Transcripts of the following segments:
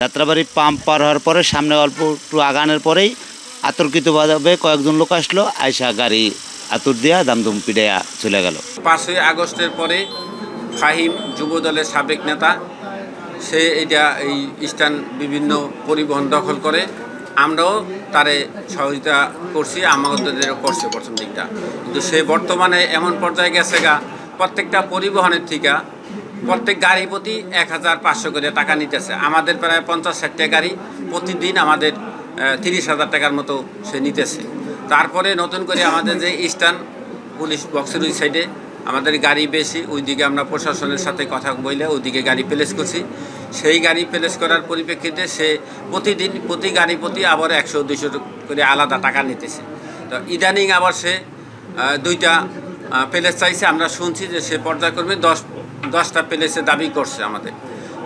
Jatrabari pump পার হওয়ার পরে সামনে অল্প একটু আগানোর পরেই আতর্কিতভাবে কয়েকজন লোক আসলো, আয়সা গাড়ি আতুর দিয়া দামদুম পিড়াইয়া চলে গেল। 5ই আগস্টের পরে ফাহিম যুবদলের সাবেক নেতা, সে এই স্থান বিভিন্ন পরিবহন দখল করে। আমরাও তারে সহযোগিতা করছি, আমাদেরও করছে প্রথম দিকটা। কিন্তু সে বর্তমানে এমন পর্যায়ে গেছে প্রত্যেকটা পরিবহনের থেকে প্রত্যেক গাড়ি প্রতি 1500 করে টাকা নিতেছে। আমাদের প্রায় 50-60টা গাড়ি প্রতিদিন আমাদের 30,000 টাকার মতো সে নিতেছে। তারপরে নতুন করে আমাদের যে স্ট্যান্ড পুলিশ বক্সের ওই সাইডে আমাদের গাড়ি বেশি, ওইদিকে আমরা প্রশাসনের সাথে কথা বলে ওইদিকে গাড়ি প্লেস করছি। সেই গাড়ি প্লেস করার পরিপ্রেক্ষিতে সে প্রতিদিন প্রতি গাড়ি প্রতি আবার 100-200 করে আলাদা টাকা নিতেছে। তো ইদানিং আবার সে 2টা প্লেস চাইছে। আমরা শুনছি যে সে পর্যায়ক্রমে 10টা প্লেসে দাবি করছে আমাদের।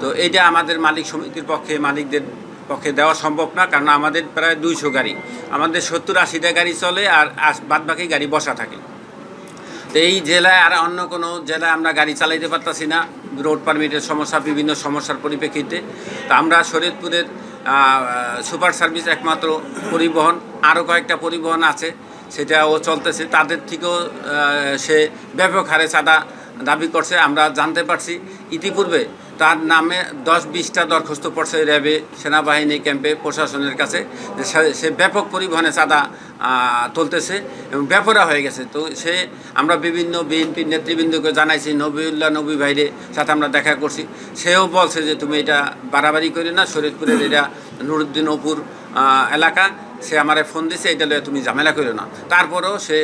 তো এইটা আমাদের মালিক সমিতির পক্ষে, মালিকদের পক্ষে দেওয়া সম্ভব না, কারণ আমাদের প্রায় 200 গাড়ি, আমাদের 70-80টা গাড়ি চলে আর বাদবাকি গাড়ি বসা থাকে। তো এই জেলায় আর অন্য কোনো জেলায় আমরা গাড়ি চালাইতে পারতাছি না, রোড পারমিটের সমস্যা, বিভিন্ন সমস্যার পরিপ্রেক্ষিতে। তো আমরা শরীয়তপুরের সুপার সার্ভিস একমাত্র পরিবহন, আরও কয়েকটা পরিবহন আছে সেটাও চলতেছে, তাদের থেকেও সে ব্যাপক হারে চাঁদা দাবি করছে। আমরা জানতে পারছি ইতিপূর্বে তার নামে 10-20টা দরখাস্ত পড়ছে র্যাবে, সেনাবাহিনী ক্যাম্পে, প্রশাসনের কাছে, যে সে ব্যাপক পরিবহনে চাঁদা তুলতেছে এবং ব্যাপরা হয়ে গেছে। তো আমরা বিভিন্ন বিএনপির নেতৃবৃন্দকে জানাইছি, নবী ভাইরে সাথে আমরা দেখা করছি। সেও বলছে যে তুমি এটা বাড়াবাড়ি করি না, শরীয়তপুরের এটা নুরুদ্দিন অপুর এলাকা, সে আমারে ফোন দিছে, এটা লয়ে তুমি ঝামেলা করো না। তারপরেও সে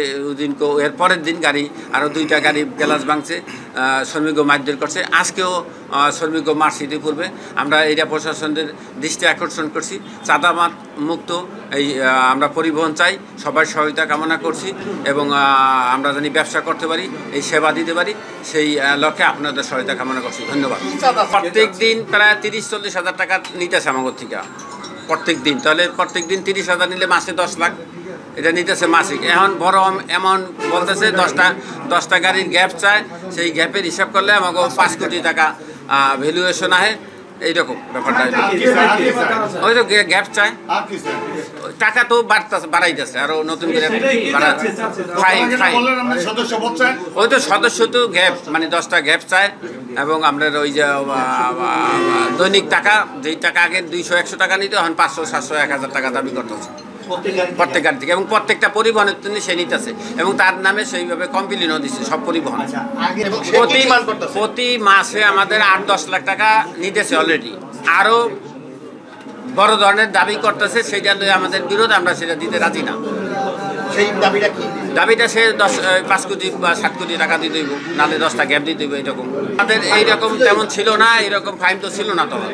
এর পরের দিন গাড়ি আরও 2টা গাড়ি গ্লাস ভাঙছে, শ্রমিকও মারধর করছে। আজকেও শ্রমিকও মারছে। ইতিপূর্বে আমরা এইটা প্রশাসনের দৃষ্টি আকর্ষণ করছি। চাঁদাবাদ মুক্ত এই আমরা পরিবহন চাই, সবার সহায়তা কামনা করছি এবং আমরা জানি ব্যবসা করতে পারি, এই সেবা দিতে পারি, সেই লক্ষ্যে আপনাদের সহায়তা কামনা করছি। ধন্যবাদ। প্রত্যেক দিন প্রায় 30-40 হাজার টাকা নিতেছে আমাদের থেকে প্রত্যেক দিন। তাহলে প্রত্যেক দিন 30,000 নিলে মাসে 10 লাখ এটা নিতেছে মাসিক। এখন বড় এমন বলতেছে 10টা গাড়ির গ্যাপ চায়, সেই গ্যাপের হিসাব করলে আমাকে 5 কোটি টাকা ভ্যালুয়েশন আহে, এইরকম ব্যাপারটা। ওই তো গ্যাপ চায়, টাকা তো বাড়াইতেছে আরো নতুন করে ওই তো সদস্য তো গ্যাপ, মানে 10টা গ্যাপ চায়। এবং আমরা ওই যে দৈনিক টাকা, যেই টাকা আগে 200-100 টাকা নিতে, এখন 500-700-1000 টাকা দাবি করতেছে প্রত্যেক গাড়ি থেকে, এবং প্রত্যেকটা পরিবহনের জন্য সে নিতেছে এবং তার নামে সেইভাবে কমপ্লেনও দিচ্ছে সব পরিবহন। প্রতি মাসে আমাদের 8-10 লাখ টাকা নিতেছে অলরেডি, আরও বড় ধরনের দাবি করতেছে। সেইটা আমাদের বিরোধ, আমরা সেটা দিতে রাজি না। সেই দাবিটা কি? দাবিটা সে 5 কোটি বা 7 কোটি টাকা দিতে হইব, নাহলে 10টা গ্যাপ দিতে হইব। এরকম আমাদের এইরকম তেমন ছিল না, এইরকম ফাইন তো ছিল না তখন।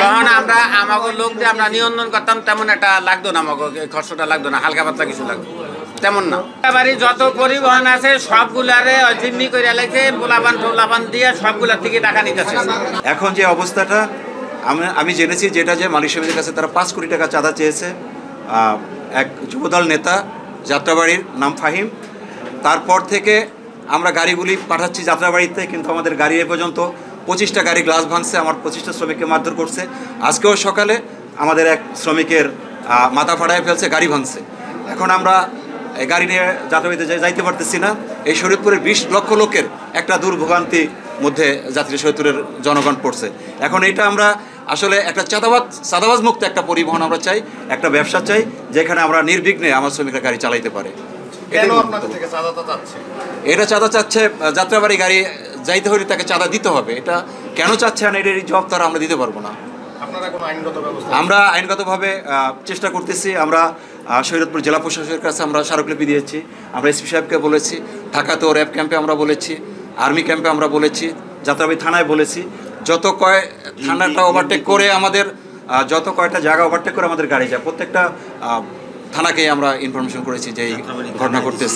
তখন আমরা আমাকে লোক দিয়ে আমরা নিয়ন্ত্রণ করতাম, তেমন একটা লাগতো না, আমাকে খরচটা লাগতো না, হালকা পাতলা কিছু লাগতো, তেমন না। বাড়ি যত পরিবহন আছে সবগুলারে জিম্মি করে লাগছে, পোলাপান দিয়ে সবগুলার থেকে টাকা নিতেছে। এখন যে অবস্থাটা আমি জেনেছি, যেটা যে মালিক সমিতির কাছে তারা 5 কোটি টাকা চাঁদা চেয়েছে এক যুবদল নেতা, যাত্রাবাড়ির নাম ফাহিম। তারপর থেকে আমরা গাড়িগুলি পাঠাচ্ছি যাত্রাবাড়িতে, কিন্তু আমাদের গাড়ি এ পর্যন্ত 25টা গাড়ি গ্লাস ভাঙছে, আমার 25টা শ্রমিককে মারধর করছে। আজকেও সকালে আমাদের এক শ্রমিকের মাথা ফাটায় ফেলছে, গাড়ি ভাঙছে। এখন আমরা এই গাড়ি নিয়ে যাত্রাবাড়িতে যাইতে পারতেছি না। এই শরীয়তপুরের 20 লক্ষ লোকের একটা দুর্ভোগান্তি মধ্যে যাত্রী শরীয়তপুরের জনগণ পড়ছে। এখন এটা আমরা আসলে একটা চাঁদাবাজ মুক্ত একটা পরিবহন আমরা চাই, একটা ব্যবসা চাই, যেখানে আমরা নির্বিঘ্নে আমার শ্রমিকরা গাড়ি চালাইতে পারে। এটা চাঁদা চাচ্ছে, যাত্রাবাড়ি গাড়ি যাইতে হলে তাকে চাঁদা দিতে হবে। এটা কেন চাচ্ছে না, এটার জবাব তারা আমরা দিতে পারবো না। আমরা আইনগতভাবে চেষ্টা করতেছি। আমরা শরীয়তপুর জেলা প্রশাসকের কাছে আমরা স্মারকলিপি দিয়েছি, আমরা এসপি সাহেবকে বলেছি, ঢাকাতেও র্যাব ক্যাম্পে আমরা বলেছি, আর্মি ক্যাম্পে আমরা বলেছি, যাত্রাবাড়ি থানায় বলেছি। থানাটা ওভারটেক করে আমাদের যত কয়টা জায়গা ওভারটেক করে আমাদের গাড়ি যায়, প্রত্যেকটা থানাকেই আমরা ইনফরমেশন করেছি যে এই ঘটনা ঘটতেছে।